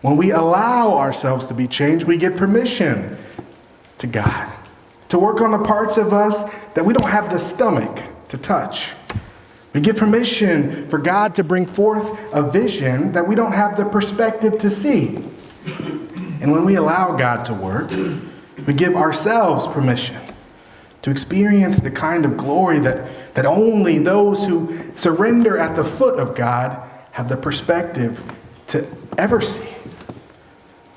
When we allow ourselves to be changed, we give permission to God to work on the parts of us that we don't have the stomach to touch. We give permission for God to bring forth a vision that we don't have the perspective to see. And when we allow God to work, we give ourselves permission to experience the kind of glory that only those who surrender at the foot of God have the perspective to ever see.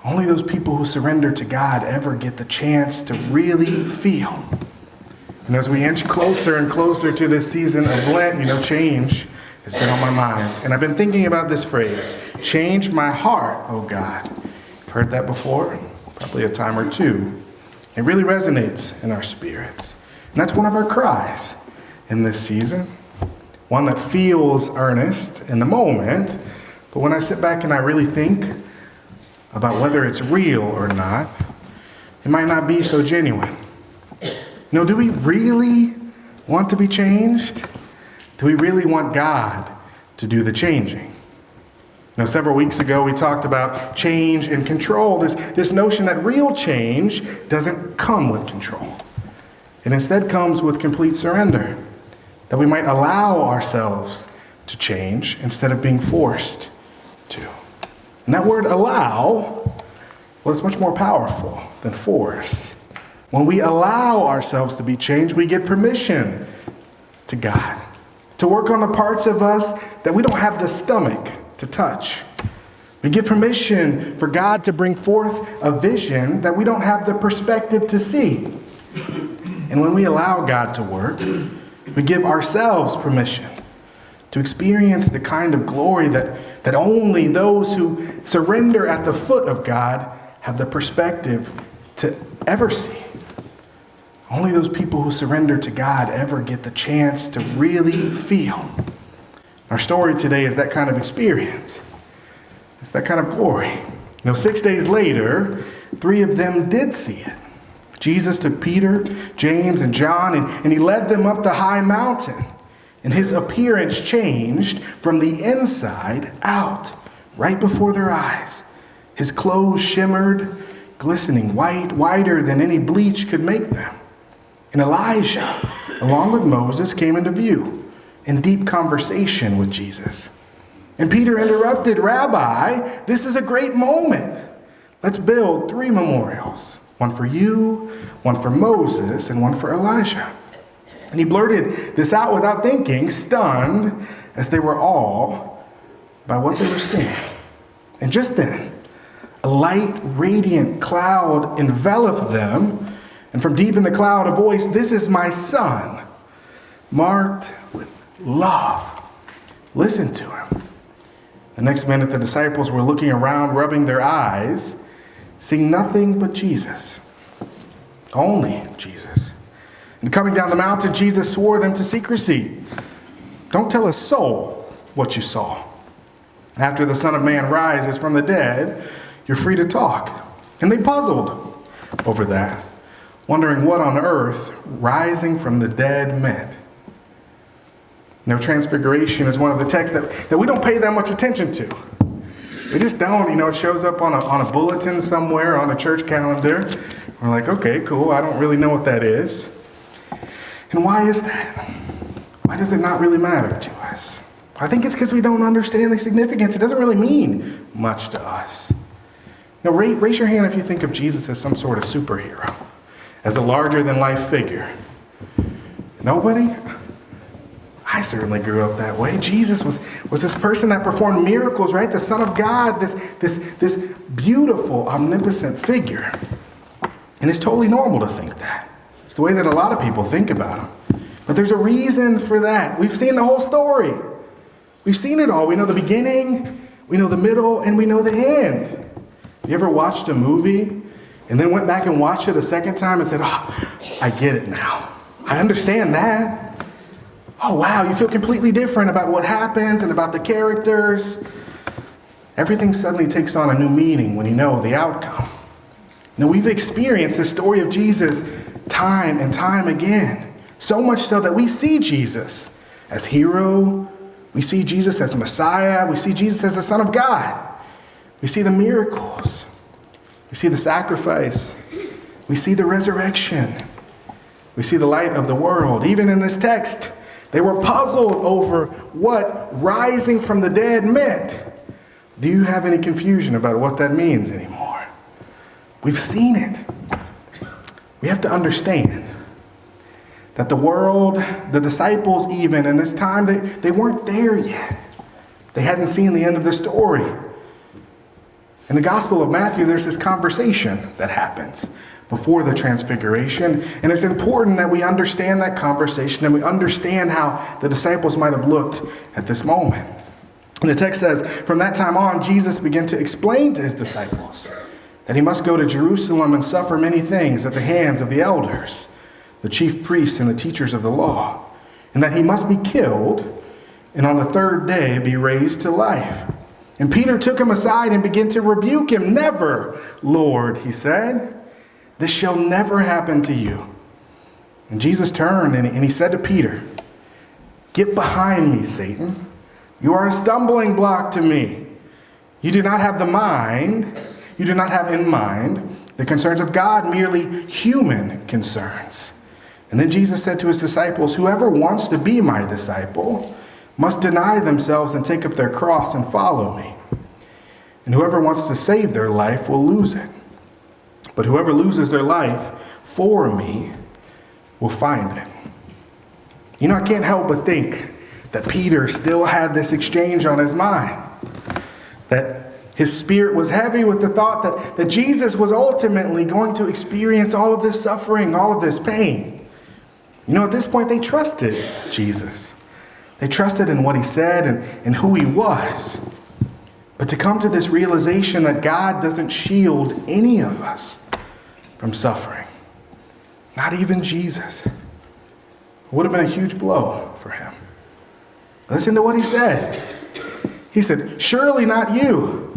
Only those people who surrender to God ever get the chance to really feel. And as we inch closer and closer to this season of Lent, change has been on my mind. And I've been thinking about this phrase, change my heart, oh God. You've heard that before, probably a time or two. It really resonates in our spirits. And that's one of our cries in this season. One that feels earnest in the moment, but when I sit back and I really think about whether it's real or not, it might not be so genuine. Do we really want to be changed? Do we really want God to do the changing? Several weeks ago we talked about change and control, this notion that real change doesn't come with control. It instead comes with complete surrender, that we might allow ourselves to change instead of being forced to. And that word allow, well, it's much more powerful than force. When we allow ourselves to be changed, we give permission to God to work on the parts of us that we don't have the stomach to touch. We give permission for God to bring forth a vision that we don't have the perspective to see. And when we allow God to work, we give ourselves permission to experience the kind of glory that only those who surrender at the foot of God have the perspective to ever see. Only those people who surrender to God ever get the chance to really feel. Our story today is that kind of experience. It's that kind of glory. 6 days later, 3 of them did see it. Jesus took Peter, James, and John, and he led them up the high mountain. And his appearance changed from the inside out, right before their eyes. His clothes shimmered, glistening white, whiter than any bleach could make them. And Elijah, along with Moses, came into view in deep conversation with Jesus. And Peter interrupted, "Rabbi, this is a great moment. Let's build 3 memorials, one for you, one for Moses, and one for Elijah." And he blurted this out without thinking, stunned as they were all by what they were seeing. And just then, a light, radiant cloud enveloped them. And from deep in the cloud, a voice, "This is my son, marked with love. Listen to him." The next minute, the disciples were looking around, rubbing their eyes, seeing nothing but Jesus. Only Jesus. And coming down the mountain, Jesus swore them to secrecy. "Don't tell a soul what you saw. After the Son of Man rises from the dead, you're free to talk." And they puzzled over that, wondering what on earth rising from the dead meant. Transfiguration is one of the texts that we don't pay that much attention to. We just don't. It shows up on a bulletin somewhere on a church calendar. We're like, okay, cool. I don't really know what that is. And why is that? Why does it not really matter to us? I think it's because we don't understand the significance. It doesn't really mean much to us. Raise your hand if you think of Jesus as some sort of superhero, as a larger-than-life figure. Nobody? I certainly grew up that way. Jesus was this person that performed miracles, right? The Son of God, this beautiful, omnipotent figure. And it's totally normal to think that. It's the way that a lot of people think about him. But there's a reason for that. We've seen the whole story. We've seen it all. We know the beginning, we know the middle, and we know the end. You ever watched a movie and then went back and watched it a second time and said, "Oh, I get it now. I understand that." Oh, wow, you feel completely different about what happens and about the characters. Everything suddenly takes on a new meaning when you know the outcome. Now, we've experienced the story of Jesus time and time again. So much so that we see Jesus as hero. We see Jesus as Messiah. We see Jesus as the Son of God. We see the miracles. We see the sacrifice. We see the resurrection. We see the light of the world. Even in this text, they were puzzled over what rising from the dead meant. Do you have any confusion about what that means anymore? We've seen it. We have to understand that the world, the disciples even, in this time, they weren't there yet. They hadn't seen the end of the story. In the Gospel of Matthew, there's this conversation that happens before the transfiguration. And it's important that we understand that conversation and we understand how the disciples might have looked at this moment. And the text says, from that time on, Jesus began to explain to his disciples that he must go to Jerusalem and suffer many things at the hands of the elders, the chief priests and the teachers of the law, and that he must be killed and on the third day be raised to life. And Peter took him aside and began to rebuke him. Never, Lord, he said, this shall never happen to you. And Jesus turned and he said to Peter, get behind me, Satan. You are a stumbling block to me. You do not have in mind the concerns of God, merely human concerns. And then Jesus said to his disciples, whoever wants to be my disciple must deny themselves and take up their cross and follow me. And whoever wants to save their life will lose it. But whoever loses their life for me will find it. You know, I can't help but think that Peter still had this exchange on his mind. That his spirit was heavy with the thought that Jesus was ultimately going to experience all of this suffering, all of this pain. You know, at this point, they trusted Jesus. They trusted in what he said and who he was. But to come to this realization that God doesn't shield any of us from suffering, not even Jesus, would have been a huge blow for him. Listen to what he said. He said, surely not you.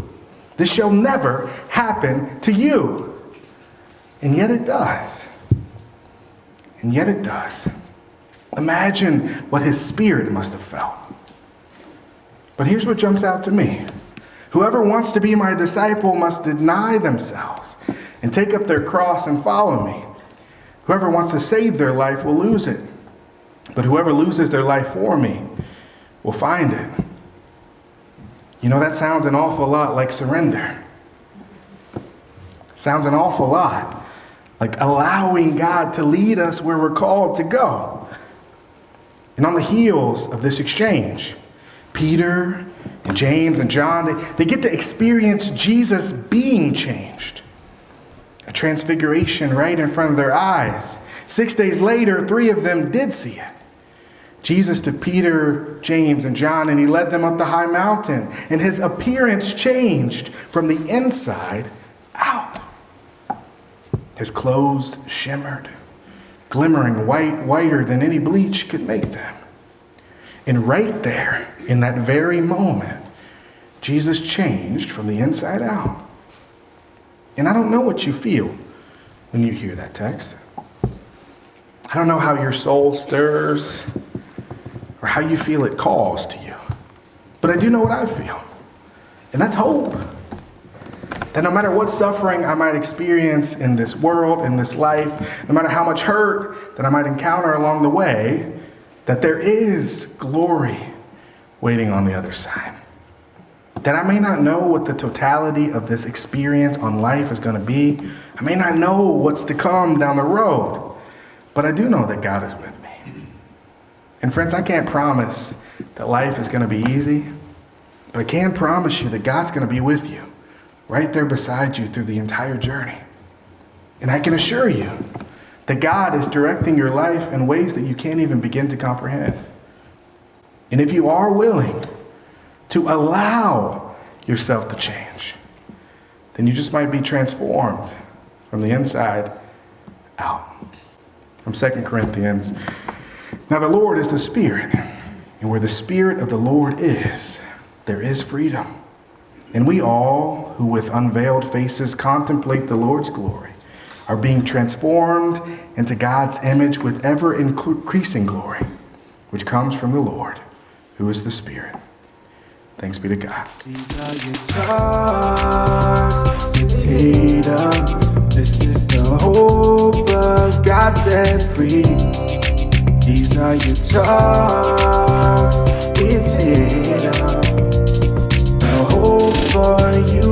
This shall never happen to you. And yet it does. And yet it does. Imagine what his spirit must have felt. But here's what jumps out to me. Whoever wants to be my disciple must deny themselves and take up their cross and follow me. Whoever wants to save their life will lose it. But whoever loses their life for me will find it. You know, that sounds an awful lot like surrender. Sounds an awful lot like allowing God to lead us where we're called to go. And on the heels of this exchange, Peter and James and John, they get to experience Jesus being changed. A transfiguration right in front of their eyes. 6 days later, 3 of them did see it. Jesus took Peter, James, and John, and he led them up the high mountain. And his appearance changed from the inside out. His clothes shimmered, glimmering whiter than any bleach could make them. And right there, in that very moment, Jesus changed from the inside out. And I don't know what you feel when you hear that text. I don't know how your soul stirs or how you feel it calls to you. But I do know what I feel. And that's hope. That no matter what suffering I might experience in this world, in this life, no matter how much hurt that I might encounter along the way, that there is glory waiting on the other side. That I may not know what the totality of this experience on life is going to be. I may not know what's to come down the road. But I do know that God is with me. And friends, I can't promise that life is going to be easy. But I can promise you that God's going to be with you, right there beside you through the entire journey. And I can assure you that God is directing your life in ways that you can't even begin to comprehend. And if you are willing to allow yourself to change, then you just might be transformed from the inside out. From 2 Corinthians, now the Lord is the Spirit, and where the Spirit of the Lord is, there is freedom. And we all, who with unveiled faces contemplate the Lord's glory, are being transformed into God's image with ever-increasing glory, which comes from the Lord, who is the Spirit. Thanks Thanks be to God. These are your talks with Tatum. This is the hope of God set free. These are your talks with Tatum. The hope for you.